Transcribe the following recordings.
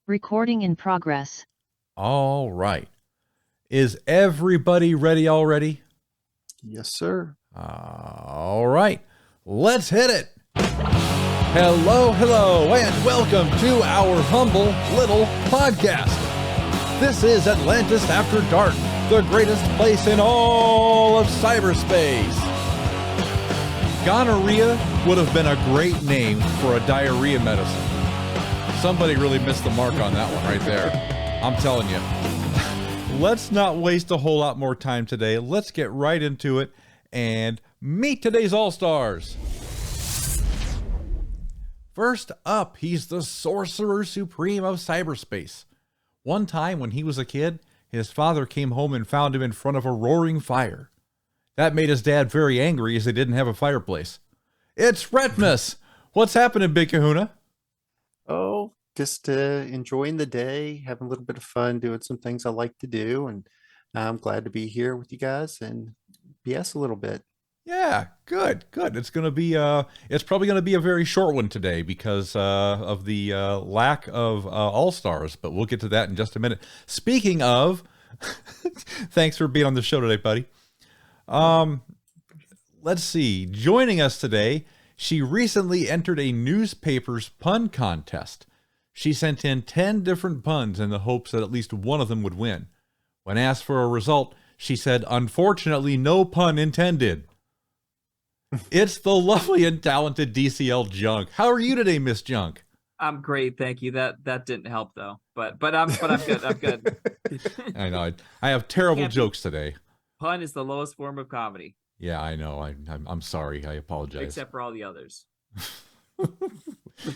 Recording in progress. All right. Is everybody ready already? Yes, sir. All right. Let's hit it. Hello, and welcome to our humble little podcast. This is Atlantis After Dark, the greatest place in all of cyberspace. Gonorrhea would have been a great name for a diarrhea medicine. Somebody really missed the mark on that one right there. I'm telling you. Let's not waste a whole lot more time today. Let's get right into it and meet today's All-Stars. First up, he's the Sorcerer Supreme of cyberspace. One time when he was a kid, his father came home and found him in front of a roaring fire. That made his dad very angry as they didn't have a fireplace. It's Retmus! What's happening, Big Kahuna? Oh, just enjoying the day, having a little bit of fun, doing some things I like to do, and I'm glad to be here with you guys and BS a little bit. Yeah, good. It's gonna be it's probably gonna be a very short one today because of the lack of all-stars, but we'll get to that in just a minute. Speaking of, thanks for being on the show today, buddy. Let's see. Joining us today, she recently entered a newspaper's pun contest. She sent in 10 different puns in the hopes that at least one of them would win. When asked for a result, she said, "Unfortunately, no pun intended." It's the lovely and talented DCL Junk. How are you today, Miss Junk? I'm great, thank you. That didn't help though. But I'm good. I'm good. I know. I have terrible jokes today. Pun is the lowest form of comedy. Yeah, I know. I'm sorry. I apologize. Except for all the others.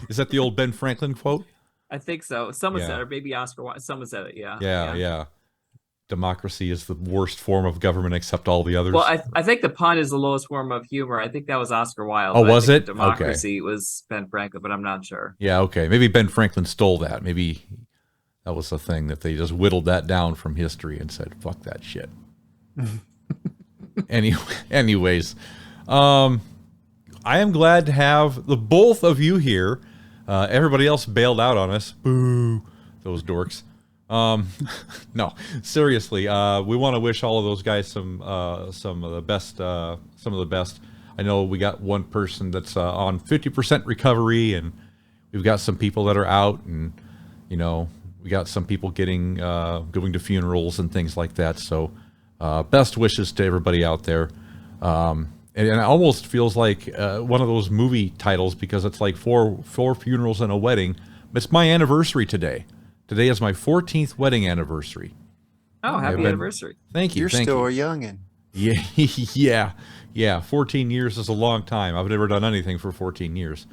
Is that the old Ben Franklin quote? I think so. Someone said it, or maybe Oscar Wilde. Someone said it, yeah. Yeah. Democracy is the worst form of government except all the others. Well, I think the pun is the lowest form of humor. I think that was Oscar Wilde. Oh, was it? Democracy was Ben Franklin, but I'm not sure. Yeah, okay. Maybe Ben Franklin stole that. Maybe that was the thing that they just whittled that down from history and said, fuck that shit. Anyways, I am glad to have the both of you here. Everybody else bailed out on us. Boo, those dorks. No, seriously, we want to wish all of those guys some of the best. I know we got one person that's on 50% recovery, and we've got some people that are out, and we got some people getting going to funerals and things like that. So, best wishes to everybody out there. And it almost feels like one of those movie titles because it's like four funerals and a wedding. It's my anniversary today. Today is my 14th wedding anniversary. Oh, happy anniversary. Thank you. You're still a youngin'. Yeah. 14 years is a long time. I've never done anything for 14 years,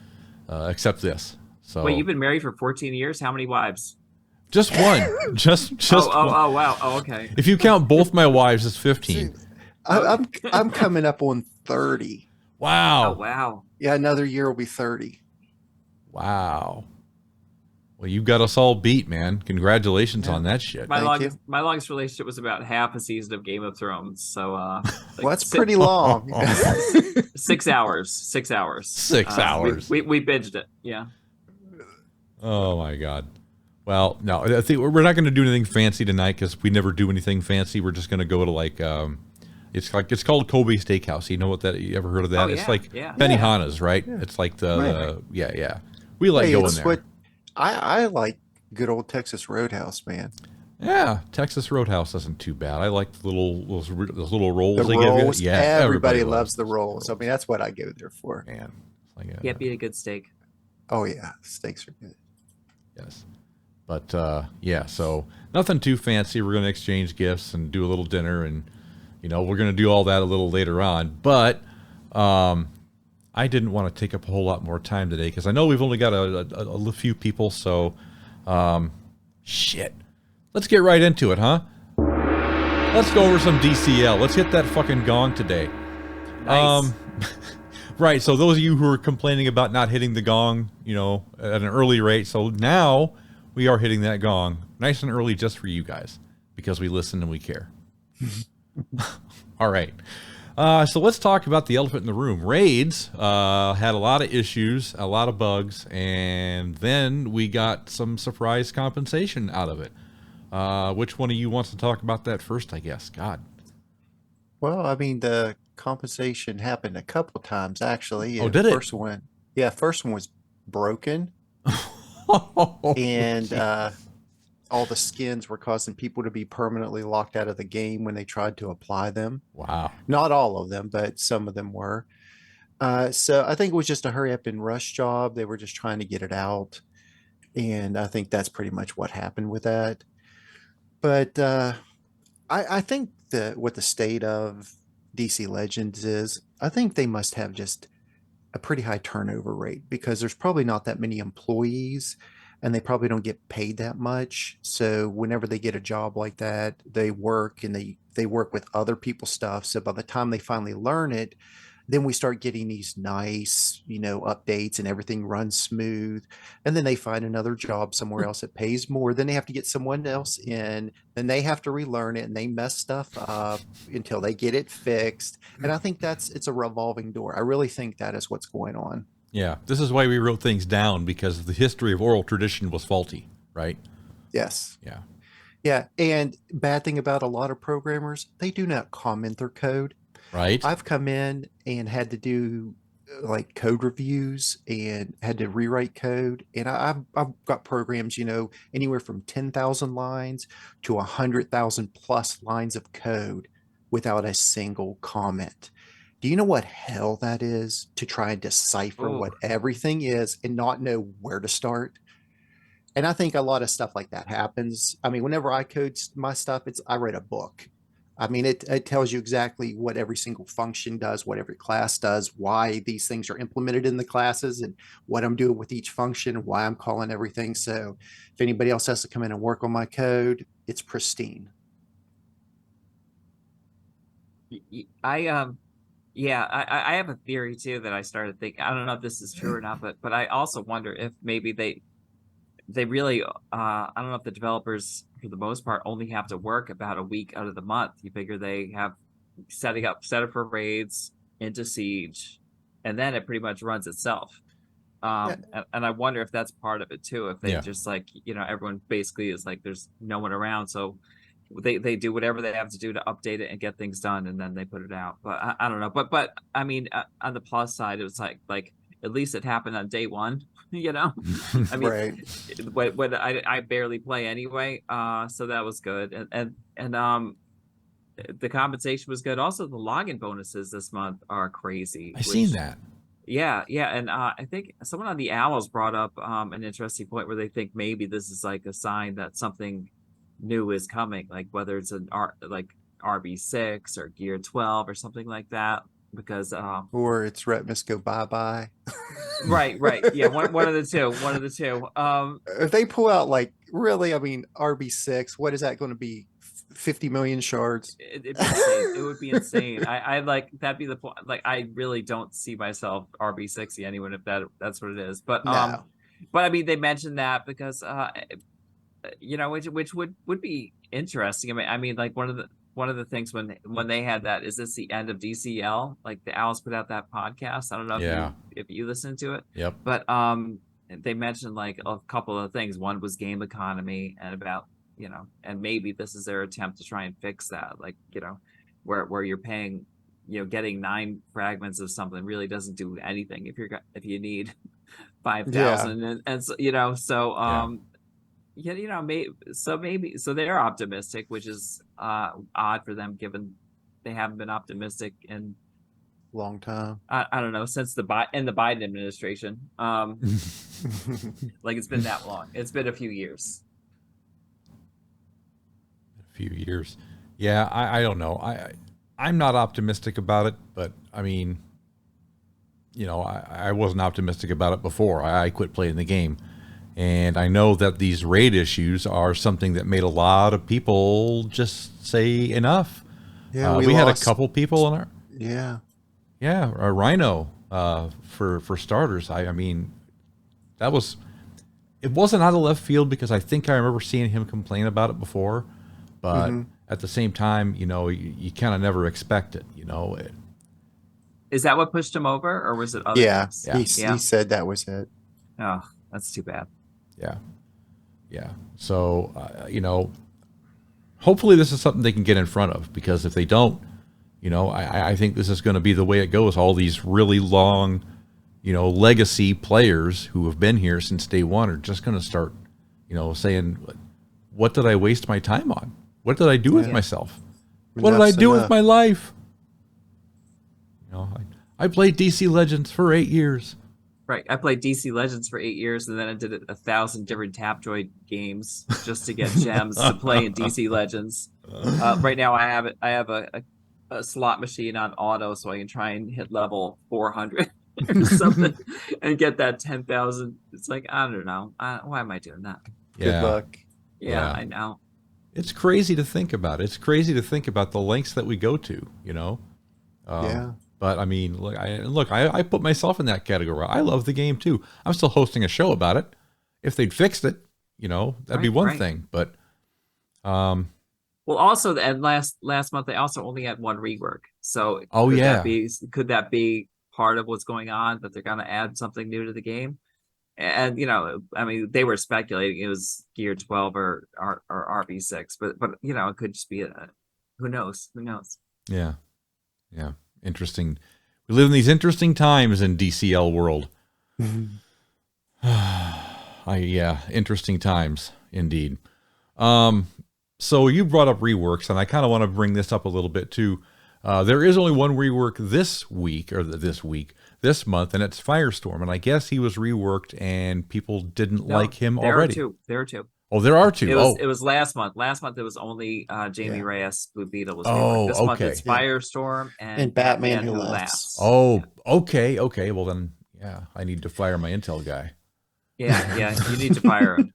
except this. So wait, you've been married for 14 years? How many wives? Just one. Just one. Oh, wow. Oh, okay. If you count both my wives, it's 15. I'm coming up on 30. Wow. Oh, wow. Yeah, another year will be 30. Wow. Well, you got us all beat, man. Congratulations on that shit. My longest relationship was about half a season of Game of Thrones. So well, that's pretty long. 6 hours. 6 hours. 6 hours. We binged it. Yeah. Oh my God. Well, no, I think we're not going to do anything fancy tonight because we never do anything fancy. We're just going to go to it's called Kobe Steakhouse. You know what that? You ever heard of that? Oh, it's like yeah. Benihana's, right? Yeah. It's like yeah. We like going there. What I like good old Texas Roadhouse, man. Yeah, Texas Roadhouse isn't too bad. I like those little rolls the they rolls, give you. Yeah, everybody loves the rolls. I mean, that's what I go there for. Man, Can't beat a good steak. Oh yeah, steaks are good. Yes, but so nothing too fancy. We're gonna exchange gifts and do a little dinner, and we're gonna do all that a little later on. But I didn't want to take up a whole lot more time today because I know we've only got a few people. So, shit. Let's get right into it, huh? Let's go over some DCL. Let's hit that fucking gong today. Nice. Right. So those of you who are complaining about not hitting the gong, at an early rate. So now we are hitting that gong nice and early just for you guys because we listen and we care. All right. So let's talk about the elephant in the room. Raids had a lot of issues, a lot of bugs, and then we got some surprise compensation out of it. Which one of you wants to talk about that first, I guess? God. Well, I mean, the compensation happened a couple times actually. Oh, did it? First one was broken, Oh, and gee. all the skins were causing people to be permanently locked out of the game when they tried to apply them. Wow. Not all of them, but some of them were. So I think it was just a hurry up and rush job. They were just trying to get it out, and I think that's pretty much what happened with that. But I think that what the state of DC Legends is, I think they must have just a pretty high turnover rate because there's probably not that many employees and they probably don't get paid that much. So whenever they get a job like that, they work and they work with other people's stuff. So by the time they finally learn it, then we start getting these nice, updates and everything runs smooth. And then they find another job somewhere else that pays more. Then they have to get someone else in. Then they have to relearn it and they mess stuff up until they get it fixed. And I think it's a revolving door. I really think that is what's going on. Yeah, this is why we wrote things down, because the history of oral tradition was faulty, right? Yes. Yeah. Yeah. And bad thing about a lot of programmers, they do not comment their code. Right? I've come in and had to do like code reviews and had to rewrite code. And I've got programs, anywhere from 10,000 lines to 100,000 plus lines of code without a single comment. Do you know what hell that is to try and decipher Oh, what everything is and not know where to start? And I think a lot of stuff like that happens. I mean, whenever I code my stuff, I read a book. I mean, it tells you exactly what every single function does, what every class does, why these things are implemented in the classes, and what I'm doing with each function, and why I'm calling everything. So if anybody else has to come in and work on my code, it's pristine. yeah, I have a theory too that I started thinking. I don't know if this is true or not, but I also wonder if maybe they really I don't know if the developers for the most part only have to work about a week out of the month. You figure they have set up for raids into Siege, and then it pretty much runs itself. Yeah, And I wonder if that's part of it too. If they Yeah. just everyone basically is like there's no one around, so they do whatever they have to do to update it and get things done, and then they put it out. But I don't know. But I mean, on the plus side, it was like at least it happened on day one. I mean, right. when I barely play anyway, so that was good, and the compensation was good. Also, the login bonuses this month are crazy. I seen that. Yeah, and I think someone on the Owls brought up an interesting point where they think maybe this is like a sign that something new is coming, like whether it's like RB6 or Gear 12 or something like that, because Or it's Retmus go bye-bye. right, yeah, one of the two. If they pull out like really, I mean, RB6, what is that going to be? 50 million shards? It'd be insane. It would be insane. I like that'd be the point. Like I really don't see myself RB60 anyone if that's what it is. But No. but I mean they mentioned that because which would be interesting. I mean like one of the things when they had that, is this the end of DCL? Like the Owls put out that podcast. I don't know if you listened to it. Yep. But they mentioned like a couple of things. One was game economy and about and maybe this is their attempt to try and fix that, like where you're paying, getting 9 fragments of something really doesn't do anything if you need 5,000 and so so they're optimistic, which is odd for them given they haven't been optimistic in Long time. I don't know, since the Biden administration. Like it's been that long. It's been a few years. Few years. Yeah, I don't know. I'm not optimistic about it, but I mean, I wasn't optimistic about it before. I quit playing the game. And I know that these raid issues are something that made a lot of people just say enough. Yeah, we had a couple people in our a Rhino for starters. I mean, it wasn't out of left field because I think I remember seeing him complain about it before. But at the same time, you kind of never expect it. Is that what pushed him over, or was it other Yeah, games? he said that was it. Oh, that's too bad. Yeah. So, hopefully this is something they can get in front of, because if they don't, I think this is going to be the way it goes. All these really long, legacy players who have been here since day one are just going to start, saying, what did I waste my time on? What did I do with myself? What did I do with my life? I played DC Legends for 8 years. Right. I played DC Legends for 8 years, and then I did 1,000 different Tapjoy games just to get gems to play in DC Legends. Right now, I have a slot machine on auto, so I can try and hit level 400 or something and get that 10,000. It's like, I don't know. Why am I doing that? Good luck. Yeah, I know. It's crazy to think about. It's crazy to think about the lengths that we go to, Yeah. But I mean, look, I put myself in that category. I love the game too. I'm still hosting a show about it. If they'd fixed it, that'd be one thing. But well, also, and last month they also only had one rework. So could that be part of what's going on? That they're going to add something new to the game? And I mean, they were speculating it was Gear 12 or RB6, but it could just be who knows? Who knows? Yeah. Interesting. We live in these interesting times in DCL world. Interesting times indeed. So you brought up reworks, and I kind of want to bring this up a little bit too. There is only one rework this month, and it's Firestorm. And I guess he was reworked, and people didn't like him already. There are two. Oh, there are two. It was last month. Last month it was only Jamie Reyes, Blue Beetle was reworked. This month it's Firestorm and Batman Who Laughs. Oh, okay. Well then, I need to fire my Intel guy. Yeah, you need to fire him.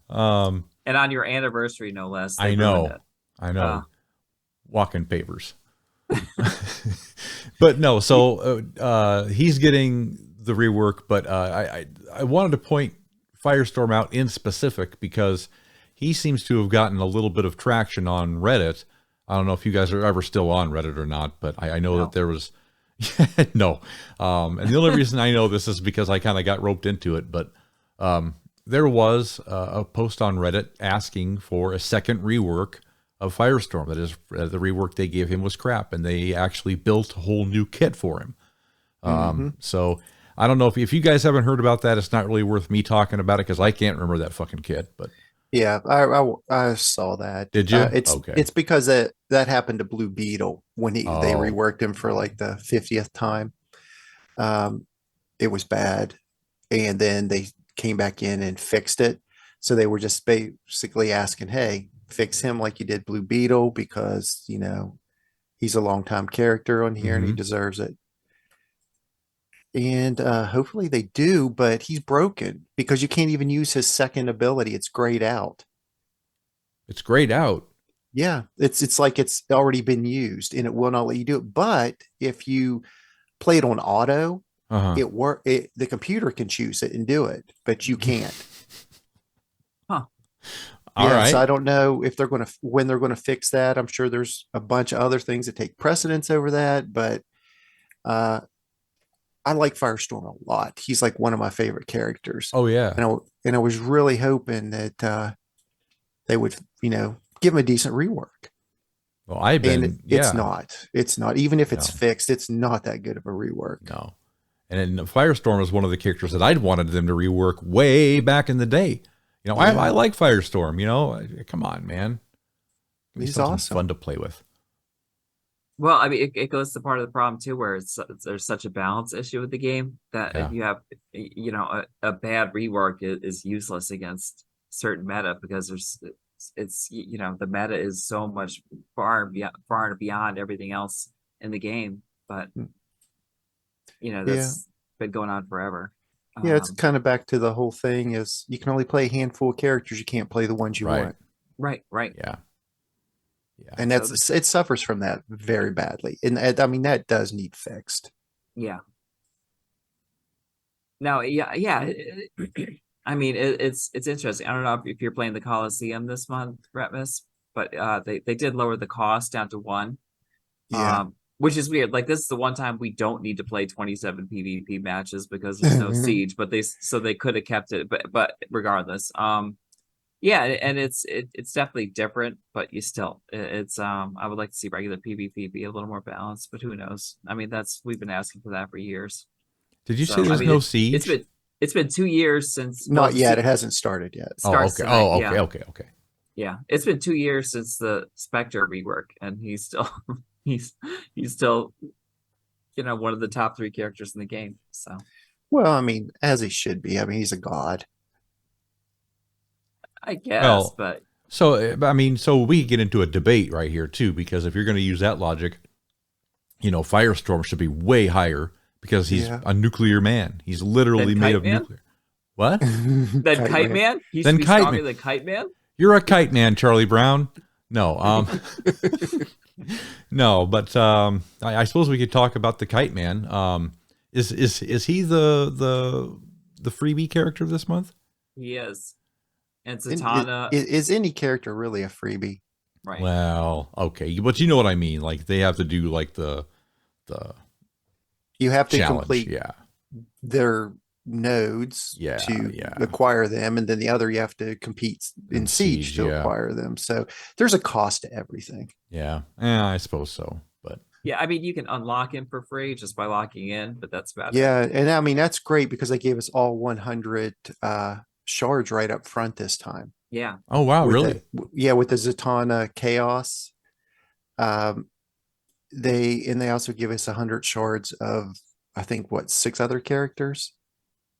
And on your anniversary, no less. I know. Walking papers. But no, so he's getting the rework, but I wanted to point Firestorm out in specific because he seems to have gotten a little bit of traction on Reddit. I don't know if you guys are ever still on Reddit or not, but I know that there was no. And the only reason I know this is because I kind of got roped into it, but there was a post on Reddit asking for a second rework of Firestorm. That is, the rework they gave him was crap, and they actually built a whole new kit for him. So I don't know if you guys haven't heard about that. It's not really worth me talking about it because I can't remember that fucking kit. But yeah, I saw that. Did you? It's because that happened to Blue Beetle when they reworked him for like the 50th time. It was bad, and then they came back in and fixed it. So they were just basically asking, "Hey, fix him like you did Blue Beetle because he's a longtime character on here and he deserves it." And hopefully they do, but he's broken because you can't even use his second ability. It's grayed out. It's grayed out. Yeah, it's like it's already been used and it will not let you do it. But if you play it on auto, the computer can choose it and do it, but you can't. All right. So I don't know if when they're going to fix that. I'm sure there's a bunch of other things that take precedence over that, but I like Firestorm a lot. He's like one of my favorite characters. Oh yeah. And I was really hoping that they would, give him a decent rework. Well, it's not. Even if it's fixed, it's not that good of a rework. No. And Firestorm is one of the characters that I'd wanted them to rework way back in the day. I like Firestorm. Come on, man. He's awesome. Fun to play with. Well, I mean, it goes to part of the problem too, where there's such a balance issue with the game that if you have, a bad rework is useless against certain meta because the meta is so much far and beyond everything else in the game. But that's been going on forever. Yeah, it's kind of back to the whole thing is you can only play a handful of characters. You can't play the ones you want. Right. Yeah. And it suffers from that very badly. And I mean, that does need fixed. Yeah. Now, yeah. I mean, it's interesting. I don't know if you're playing the Coliseum this month, Retmus, but they did lower the cost down to 1. Yeah. which is weird. Like this is the one time we don't need to play 27 PvP matches because there's no siege, but they could have kept it, but regardless, yeah, and it's definitely different, but you still it's I would like to see regular PvP be a little more balanced, but who knows? I mean, we've been asking for that for years. Did you say So I there's mean, no it's siege? been 2 years since Not yet. It hasn't started yet. Oh, starts okay. tonight. Oh, Yeah, okay, okay, okay. yeah. It's been 2 years since the Spectre rework, and he's still he's he's still one of the top 3 characters in the game. So Well, I mean, as he should be. I mean, he's a god. I guess, Well, but so I mean, so we could get into a debate right here too, because if you're going to use that logic, Firestorm should be way higher because he's Yeah. a nuclear man. He's literally Then made Kite of Man? nuclear. What? then Kite Man, he should Then be Kite stronger Man. than Kite Man. You're a kite man, Charlie Brown. No, no, but I suppose we could talk about the Kite Man. Is he the freebie character this month? He is, and And Zatanna, is any character really a freebie? right? Well, okay, but you know what I mean. Like they have to do like the You have to challenge. complete Yeah, their nodes Yeah, to yeah. acquire them, and then the other you have to compete in In siege Siege, to yeah. acquire them. So there's a cost to everything. yeah. I suppose so. But Yeah, I mean, you can unlock him for free just by locking in, but that's about it. Yeah, and I mean that's great because they gave us all 100 shards right up front this time. Yeah, oh wow, With really? with the Zatanna Chaos. Um, they also give us 100 shards of, I think, what, 6 other characters,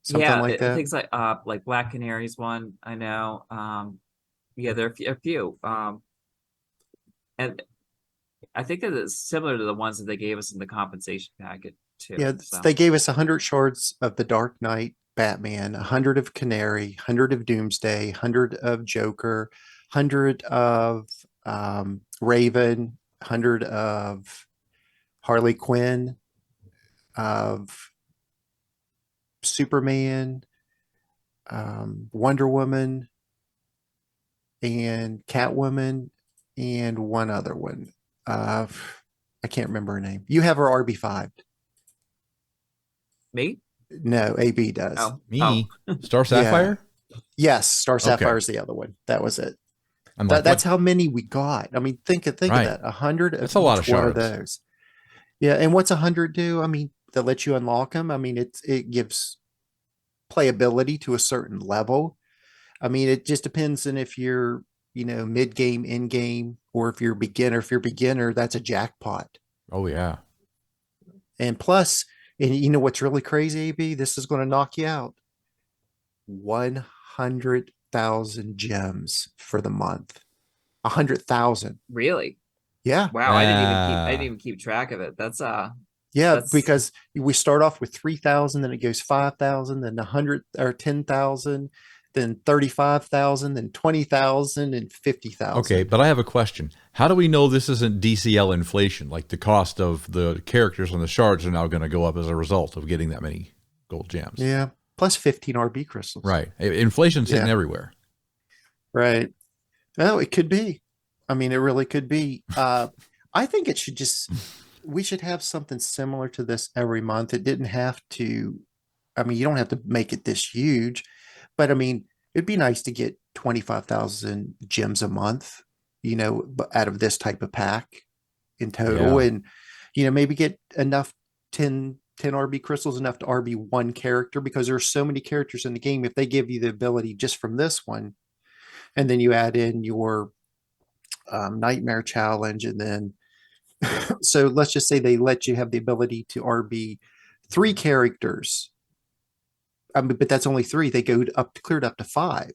something yeah. like that. Things like Black Canary's one. I know. Yeah, there are a few. And I think that it's similar to the ones that they gave us in the compensation packet too. Yeah, So they gave us 100 shards of the Dark Knight Batman, 100 of Canary, 100 of Doomsday, 100 of Joker, 100 of Raven, 100 of Harley Quinn, of Superman, Wonder Woman, and Catwoman, and one other one. I can't remember her name. You have her RB5. me? No, AB does. Oh, Me, Star Sapphire. Yes, Star Sapphire Okay. is the other one. That was it. I'm like, That's what? how many we got. I mean, think of Right. that. 100 of That's a lot each of one of shards. those. Yeah, and what's 100 do? I mean, that lets you unlock them. I mean, it gives playability to a certain level. I mean, it just depends on if you're, mid game, in game, or if you're beginner. If you're beginner, that's a jackpot. Oh yeah. And plus, and you know what's really crazy, AB? This is going to knock you out. 100,000 gems for the month. 100,000. really? Yeah. Wow, I didn't even keep track of it. That's Yeah, That's- because we start off with 3,000, then it goes 5,000, then 100 or 10,000, then 35,000, then 20,000, and 50,000. Okay, but I have a question. How do we know this isn't DCL inflation? Like the cost of the characters and the shards are now going to go up as a result of getting that many gold gems. Yeah. Plus 15 RB crystals. Right. Inflation's hitting Yeah. everywhere. Right. Oh, it could be. I mean, it really could be. I think it should we should have something similar to this every month. It didn't have to, I mean, you don't have to make it this huge, but I mean, it'd be nice to get 25,000 gems a month, out of this type of pack in total. Yeah. And, maybe get enough 10 RB crystals, enough to RB one character, because there's so many characters in the game. If they give you the ability just from this one, and then you add in your nightmare challenge, and then so let's just say they let you have the ability to RB 3 characters. I mean, but that's only 3. They go cleared up to 5.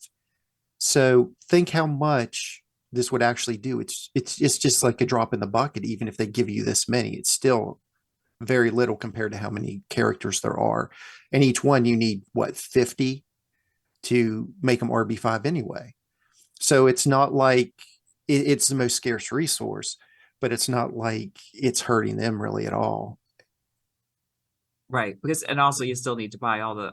So think how much this would actually do. It's just like a drop in the bucket. Even if they give you this many, it's still very little compared to how many characters there are. And each one you need, what, 50 to make them RB5 anyway. So it's not like it's the most scarce resource, but it's not like it's hurting them really at all. right, because and also you still need to buy all the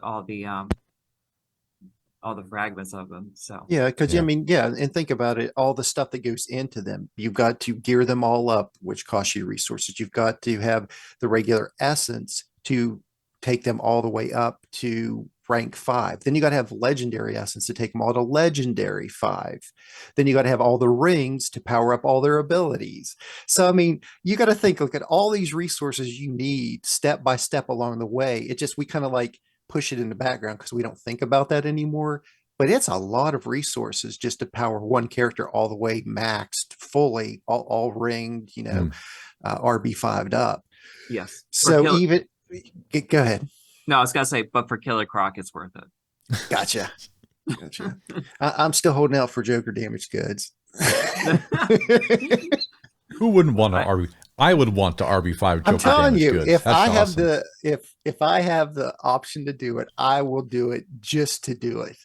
all the fragments of them. So Yeah, because Yeah. I mean, yeah, and think about it, all the stuff that goes into them. You've got to gear them all up, which costs you resources. You've got to have the regular essence to take them all the way up to rank 5. Then you got to have legendary essence to take them all to legendary 5. Then you got to have all the rings to power up all their abilities. So I mean, you got to think, look at all these resources you need step by step along the way. It just we kind of like push it in the background because we don't think about that anymore, but it's a lot of resources just to power one character all the way maxed fully, all ringed, Mm. RB5'd up. yes, So even go ahead. no, I was gonna say, but for Killer Croc, it's worth it. Gotcha. I'm still holding out for Joker damaged goods. Who wouldn't want to I- RB? I would want to RB5 Joker I'm telling damage you, goods. if That's I have awesome. if I have the option to do it, I will do it just to do it.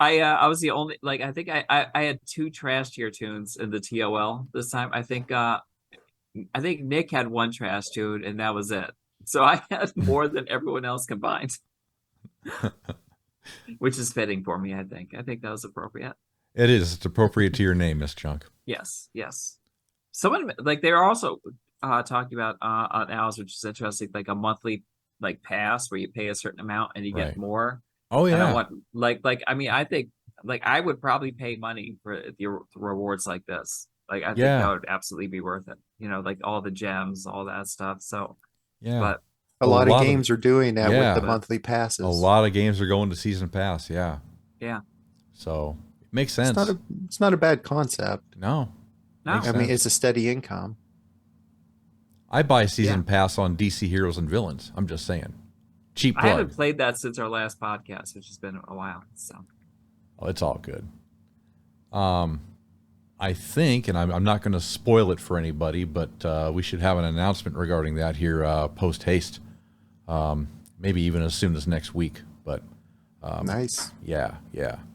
I was the only, like, I think I had 2 trash tier tunes in the TOL this time. I think Nick had 1 trash tune and that was it. So I had more than everyone else combined. Which is fitting for me, I think. I think that was appropriate. It is. It's appropriate to your name, Miss Chunk. Yes, yes. Someone, like, they were also talking about on Owls, which is interesting, like a monthly like pass where you pay a certain amount and you Right. get more. Oh And I yeah. want like I mean, I think like I would probably pay money for the rewards like this. Like I think Yeah. that would absolutely be worth it. Like all the gems, all that stuff. So, Yeah. but A lot of games are doing that yeah. with the monthly passes. A lot of games are going to season pass. Yeah. yeah, So it makes sense. It's not a bad concept. No. no, Makes I mean, sense. it's a steady income. I buy season Yeah. pass on DC Heroes and Villains. I'm just saying. Cheap I plug. haven't played that since our last podcast, which has been a while. So Oh, it's all good. I think, and I'm not going to spoil it for anybody, but we should have an announcement regarding that here post haste. Maybe even as soon as next week. But Nice. yeah,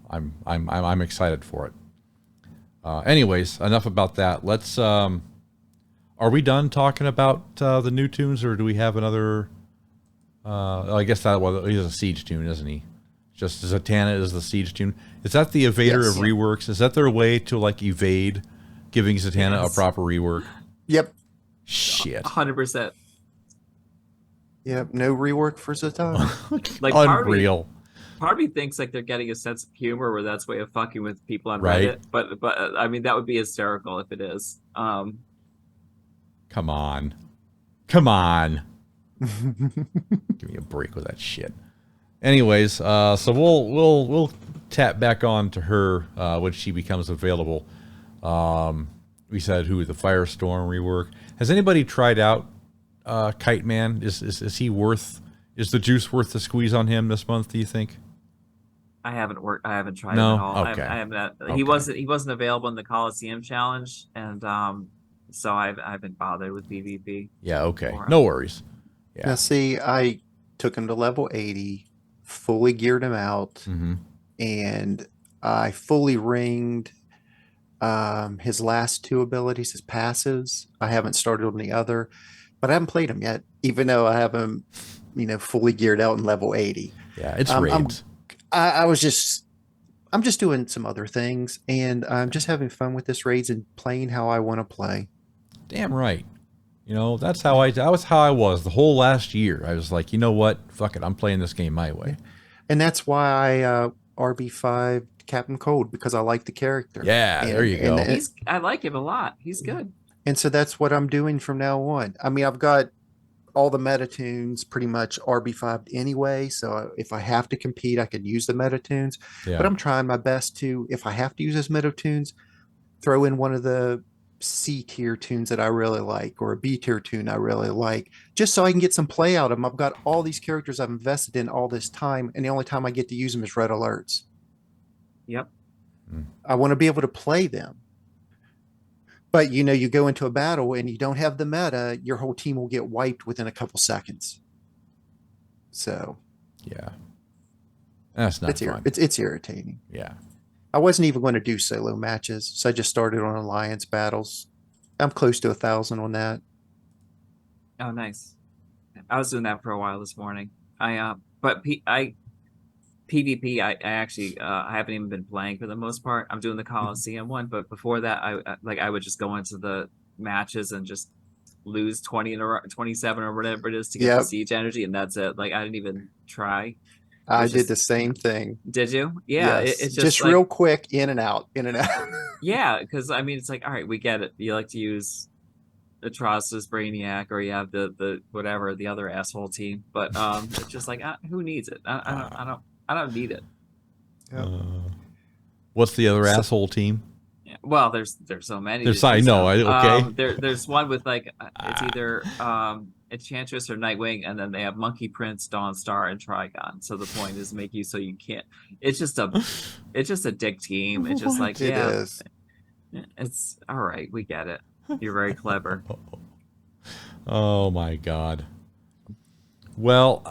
I'm excited for it. Anyways, enough about that. Let's. Are we done talking about the new tunes, or do we have another? I guess that he's a siege tune, isn't he? Just Zatanna is the siege tune. Is that the evader Yes. of reworks? Is that their way to like evade giving Zatanna Yes. a proper rework? Yep. Shit. 100%. Yep. No rework for Zatanna. Like Unreal. Part of me thinks like they're getting a sense of humor where that's way of fucking with people on Right. Reddit. But I mean that would be hysterical if it is. Come on. Come on. Give me a break with that shit. Anyways, so we'll tap back on to her when she becomes available. We said who the Firestorm rework. Has anybody tried out Kite Man? Is he worth? Is the juice worth the squeeze on him this month? Do you think? I haven't tried No? it at all. Okay. I haven't. Okay. He wasn't available in the Coliseum challenge, and so I haven't bothered with PvP. Yeah. Okay. Or, No worries. Yeah. Now, see, I took him to level 80, fully geared him out, Mm-hmm. and I fully ringed his last 2 abilities, his passives. I haven't started on the other, but I haven't played him yet, even though I have him, fully geared out in level 80. Yeah. It's I'm raids. I'm just doing some other things, and I'm just having fun with this raids and playing how I want to play. Damn right. That was how I was the whole last year. I was like, you know what? Fuck it. I'm playing this game my way. And that's why I RB5 Captain Cold, because I like the character. Yeah, there you go. I like him a lot. He's good. And so that's what I'm doing from now on. I mean, I've got all the meta tunes pretty much RB5 anyway. So if I have to compete, I can use the meta tunes. Yeah. But I'm trying my best to, if I have to use those meta tunes, throw in one of the C tier tunes that I really like, or a B tier tune I really like, just so I can get some play out of them. I've got all these characters I've invested in all this time, and the only time I get to use them is red alerts. Yep. I want to be able to play them. But you go into a battle and you don't have the meta, your whole team will get wiped within a couple seconds. So Yeah. That's not fun. It's irritating. Yeah. I wasn't even going to do solo matches, so I just started on alliance battles. I'm close to 1,000 on that. Oh, nice. I was doing that for a while this morning. PvP, I actually I haven't even been playing for the most part. I'm doing the Coliseum one, but before that, I would just go into the matches and just lose 20 in a row, 27 or whatever it is to get the Yep, siege energy, and that's it. Like I didn't even try. It I was did just, the same thing. did you? Yeah, Yes, it's just just like real quick, in and out, in and out. yeah, because I mean it's like all right, we get it. You like to use Atrocitus, Brainiac, or you have the whatever the other asshole team, but it's just like who needs it? I don't need it. Yep. What's the other So, asshole team? Yeah, well, there's so many to There's, I choose know. from. Okay. There's one with like it's Ah, either Enchantress or Nightwing, and then they have Monkey Prince, Dawnstar, and Trigon. So the point is make you so you can't. It's just a it's just a dick team. It's just like what? it yeah, is. it's all right. We get it. You're very clever. Oh my God. Well,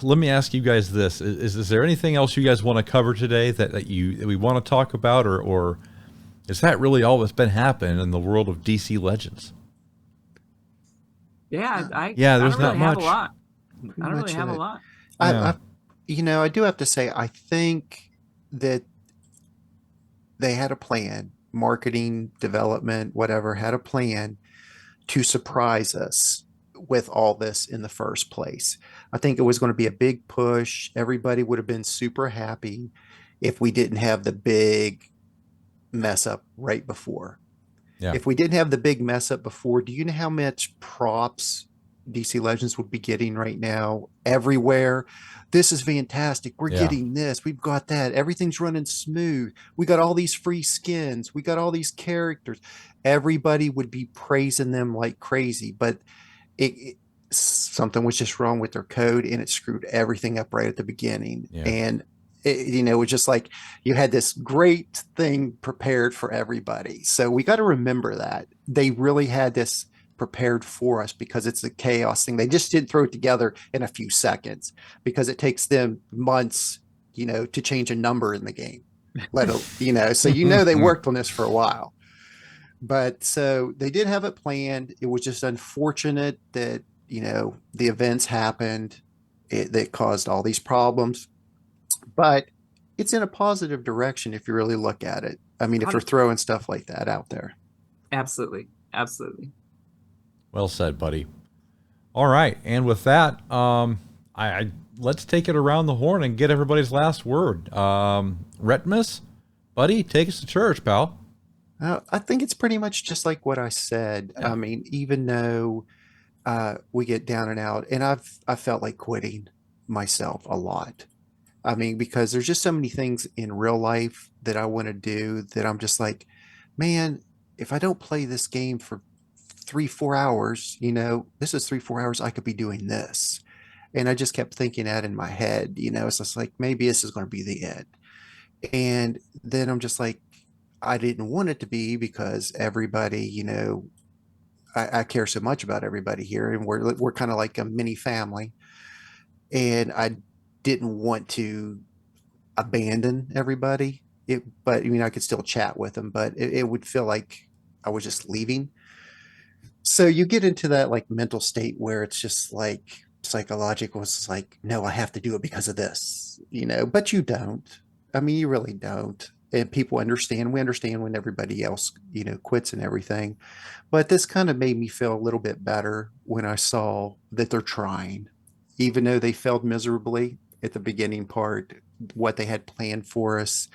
let me ask you guys this: is there anything else you guys want to cover today that we want to talk about, or is that really all that's been happening in the world of DC Legends? Yeah, Yeah, I there's don't not really have a much. lot. I Pretty don't really much have a it. lot. Yeah, I, I do have to say, I think that they had a plan, marketing, development, whatever, had a plan to surprise us with all this in the first place. I think it was going to be a big push. Everybody would have been super happy if we didn't have the big mess up right before. yeah, If we didn't have the big mess up before, do you know how much props DC Legends would be getting right now everywhere? This is fantastic. We're yeah, getting this. We've got that. Everything's running smooth. We got all these free skins. We got all these characters. Everybody would be praising them like crazy, but something was just wrong with their code and it screwed everything up right at the beginning. yeah. And it was just like you had this great thing prepared for everybody. So we got to remember that they really had this prepared for us because it's a chaos thing. They just didn't throw it together in a few seconds because it takes them months, to change a number in the game. So they worked on this for a while. But so they did have it planned. It was just unfortunate that, the events happened that caused all these problems. But it's in a positive direction if you really look at it. I mean, if they're throwing stuff like that out there. Absolutely, absolutely. Well said, buddy. All right, and with that, I let's take it around the horn and get everybody's last word. Retmus, buddy, take us to church, pal. I think it's pretty much just like what I said. Yeah, I mean, even though we get down and out, and I felt like quitting myself a lot. I mean, because there's just so many things in real life that I want to do that I'm just like, man, if I don't play this game for 3, 4 hours, this is 3, 4 hours I could be doing this. And I just kept thinking that in my head, it's just like maybe this is going to be the end. And then I'm just like, I didn't want it to be because everybody, I care so much about everybody here, and we're kind of like a mini family, and I didn't want to abandon everybody. But I mean, I could still chat with them, but it would feel like I was just leaving. So you get into that like mental state where it's just like psychological. It's like, no, I have to do it because of this, but you don't. I mean, you really don't. And people understand. We understand when everybody else, quits and everything. But this kind of made me feel a little bit better when I saw that they're trying, even though they failed miserably at the beginning part. What they had planned for us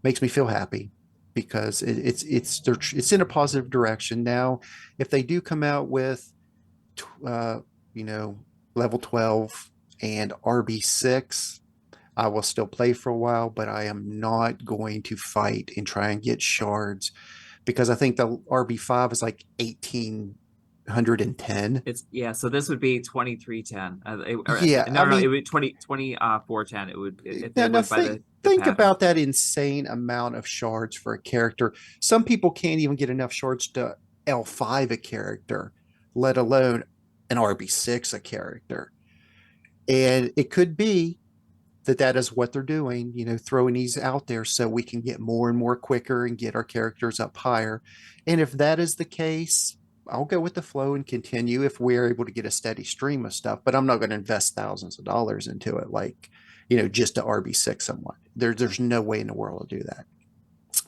makes me feel happy because it's in a positive direction. Now, if they do come out with, uh, you know, level 12 and RB6, I will still play for a while, but I am not going to fight and try and get shards because I think the RB5 is like 1810. It's yeah. So this would be 2310. Yeah, I No, it mean, would 410. It would if they now went by think the think pattern. about that insane amount of shards for a character. Some people can't even get enough shards to L5 a character, let alone an RB6 a character. And it could be that is what they're doing, throwing these out there so we can get more and more quicker and get our characters up higher. And if that is the case, I'll go with the flow and continue if we're able to get a steady stream of stuff, but I'm not going to invest thousands of dollars into it like just to RB6 someone. There's no way in the world to do that.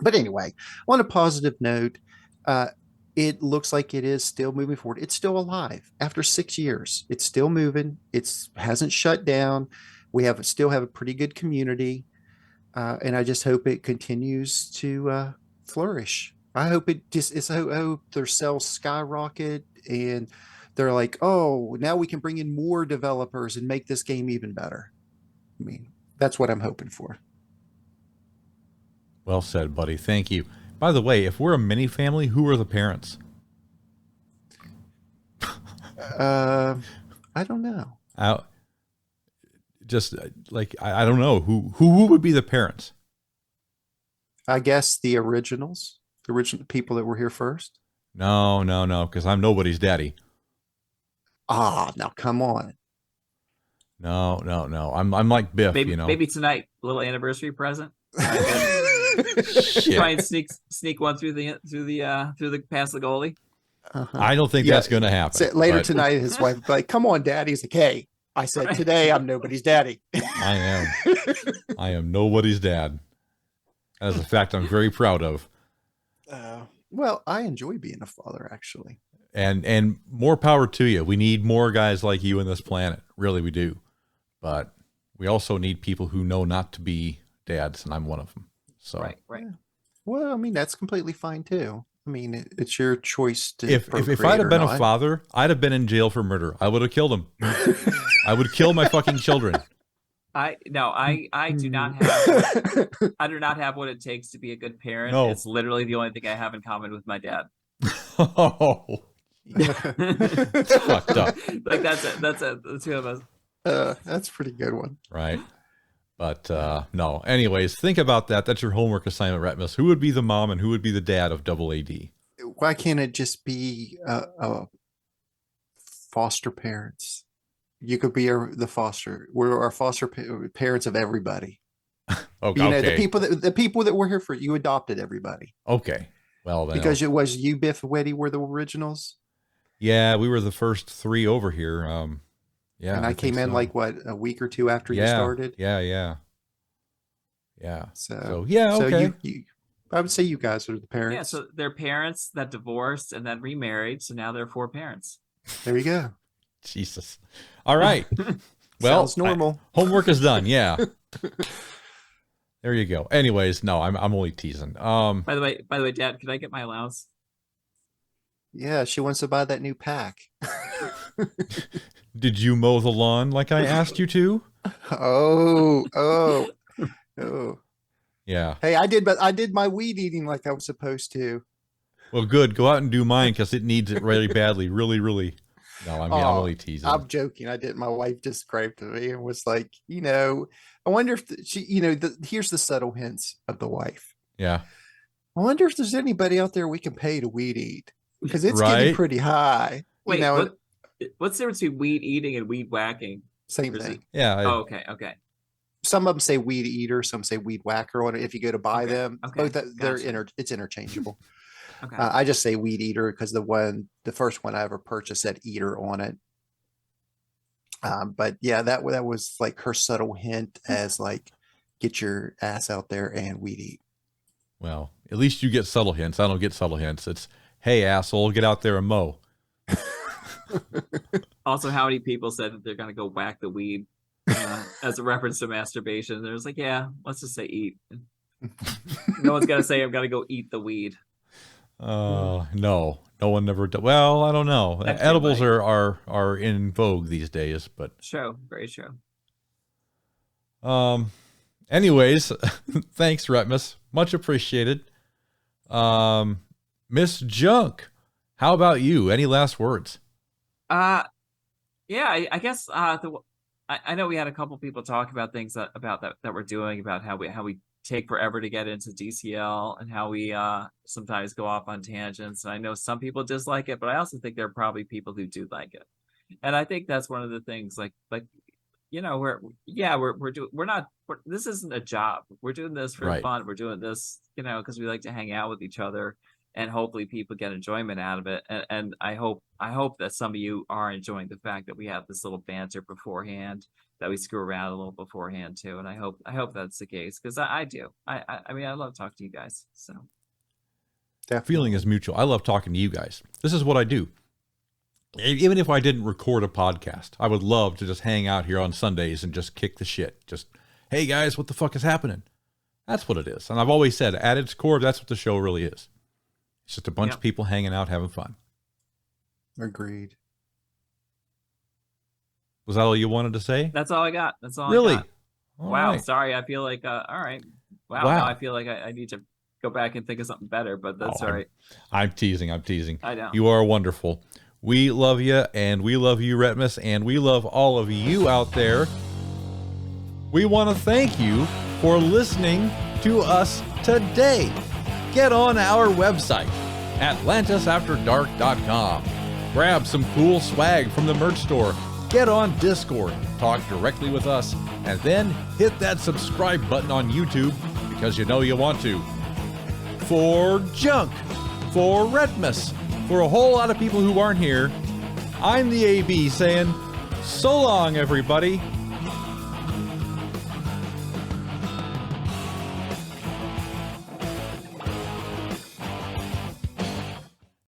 But anyway, on a positive note, uh, it looks like it is still moving forward. It's still alive after 6 years. It's still moving. It's hasn't shut down. We still have a pretty good community, and I just hope it continues to flourish. I hope I hope their sales skyrocket, and they're like, oh, now we can bring in more developers and make this game even better. I mean, that's what I'm hoping for. Well said, buddy. Thank you. By the way, if we're a mini family, who are the parents? I don't know. Just like I don't know who would be the parents. I guess the original people that were here first. No, because I'm nobody's daddy. Now come on. No. I'm like Biff, Maybe, you know. maybe tonight, little anniversary present. Shit. Try and sneak one through the past the goalie. Uh-huh. I don't think that's going to happen. Later tonight, his wife would be like, "Come on, Daddy." He's like, "Hey, I said today I'm nobody's daddy." I am nobody's dad. That is a fact I'm very proud of. Well, I enjoy being a father, actually. And more power to you. We need more guys like you in this planet. Really, we do. But we also need people who know not to be dads, and I'm one of them. So Right. Yeah. Well, I mean, that's completely fine too. I mean, it's your choice to. If I'd have been a father, I'd have been in jail for murder. I would have killed him. I would kill my fucking children. I do not have I do not have what it takes to be a good parent. No. It's literally the only thing I have in common with my dad. Oh, it's fucked up. Like that's it. The two of us. That's a pretty good one. Right. But no. Anyways, think about that. That's your homework assignment, Ratmus. Who would be the mom and who would be the dad of Double AD? Why can't it just be foster parents? You could be we're our foster parents of everybody. Okay. The people that were here for you adopted everybody. Okay. Well, then, because it was you, Biff, and Weddy were the originals. Yeah, we were the first three over here. Yeah, and I came in like what, a week or two after you started. Yeah. So yeah, okay. So I would say you guys are the parents. Yeah, so they're parents that divorced and then remarried, so now they're 4 parents. There you go. Jesus. All right. Well, sounds normal. Homework is done. Yeah. There you go. Anyways, no, I'm only teasing. By the way, Dad, can I get my allowance? Yeah, she wants to buy that new pack. Did you mow the lawn like I asked you to? Oh. Yeah. Hey, I did my weed eating like I was supposed to. Well, good. Go out and do mine because it needs it really badly. Really, really. No, I mean, I'm only teasing. I'm joking. I did. My wife described to me and was like, I wonder if she, here's the subtle hints of the wife. Yeah. I wonder if there's anybody out there we can pay to weed eat because it's getting pretty high. Wait, what's the difference between weed eating and weed whacking? Same thing. Yeah. Okay. Some of them say weed eater, some say weed whacker on it. If you go to buy them, both it's interchangeable. Okay. I just say weed eater because the first one I ever purchased said eater on it. But yeah, that was like her subtle hint as like, get your ass out there and weed eat. Well, at least you get subtle hints. I don't get subtle hints. It's, hey, asshole, get out there and mow. Also, how many people said that they're going to go whack the weed as a reference to masturbation? There's like, yeah, let's just say eat. No one's going to say I'm going to go eat the weed. No one never does. Well, I don't know. Edibles are in vogue these days, but very true. Anyways, thanks, Retmus. Much appreciated. Miss Junk, how about you? Any last words? Yeah, I guess I know we had a couple people talk about things that we're doing, about how we take forever to get into DCL and how we sometimes go off on tangents. And I know some people dislike it, but I also think there are probably people who do like it. And I think that's one of the things, like this isn't a job. We're doing this for fun. We're doing this, because we like to hang out with each other, and hopefully people get enjoyment out of it. And I hope that some of you are enjoying the fact that we have this little banter beforehand, that we screw around a little beforehand too. And I hope that's the case, because I do. I mean, I love talking to you guys. So Definitely. Feeling is mutual. I love talking to you guys. This is what I do. Even if I didn't record a podcast, I would love to just hang out here on Sundays and just kick the shit. Just, hey guys, what the fuck is happening? That's what it is. And I've always said, at its core, that's what the show really is. It's just a bunch of people hanging out, having fun. Agreed. Was that all you wanted to say? that's all I got. That's all Really? I got. All Wow. right. Sorry. I feel like, all right. Wow. Wow. Now I feel like I need to go back and think of something better, but that's all right. I'm teasing. I know. You are wonderful. We love you, and we love you, Retmus, and we love all of you out there. We want to thank you for listening to us today. Get on our website, AtlantisAfterDark.com. Grab some cool swag from the merch store. Get on Discord, talk directly with us, and then hit that subscribe button on YouTube because you know you want to. For Junk, for Retmus, for a whole lot of people who aren't here, I'm the AB saying, so long, everybody.